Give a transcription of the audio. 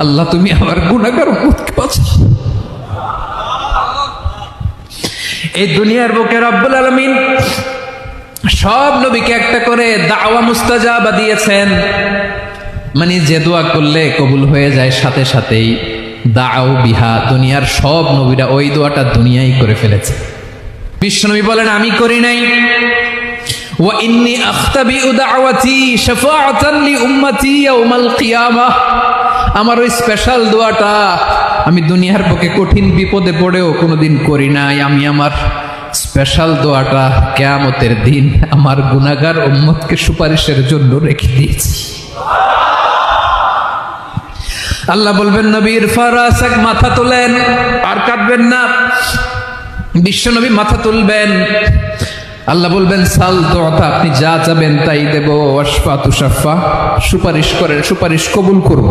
আল্লাহ তুমি আমার গুনাহগার উম্মতকে বাঁচাও। এই দুনিয়ার বুকে রব্বুল আলামিন সব নবীকে একটা করে দাওয়া মুস্তাজাবা দিয়েছেন, মানে যে দোয়া করলে কবুল হয়ে যায় সাথে সাথেই। দাও বিহা, দুনিয়ার সব নবীরা ওই দোয়াটা দুনিয়ায় করে ফেলেছে। বিশ্বনবী বলেন আমি করি নাই। ওয়া ইন্নী আখতাবিউ দাওয়াতি শাফাআতান লি উম্মতি ইয়াউমাল কিয়ামাহ, আমার ওই স্পেশাল দোয়াটা আমি দুনিয়ার বুকে কঠিন বিপদে পড়েও কোনোদিন করি নাই। আমি আমার স্পেশাল দোয়াটা কিয়ামতের দিন আমার গুনাহগার উম্মতকে সুপারিশের জন্য রেখে দিয়েছি। আল্লাহ বলবেন নবীর ফারাসাক, মাথা তোলেন, আর কাটবেন না। বিশ্বনবী মাথা তুলবেন, আল্লাহ বলবেন সাল দোয়াটা, আপনি যা চাবেন তাই দেব। ওয়াশফা তুশাফা, সুপারিশ করেন, সুপারিশ কবুল করব।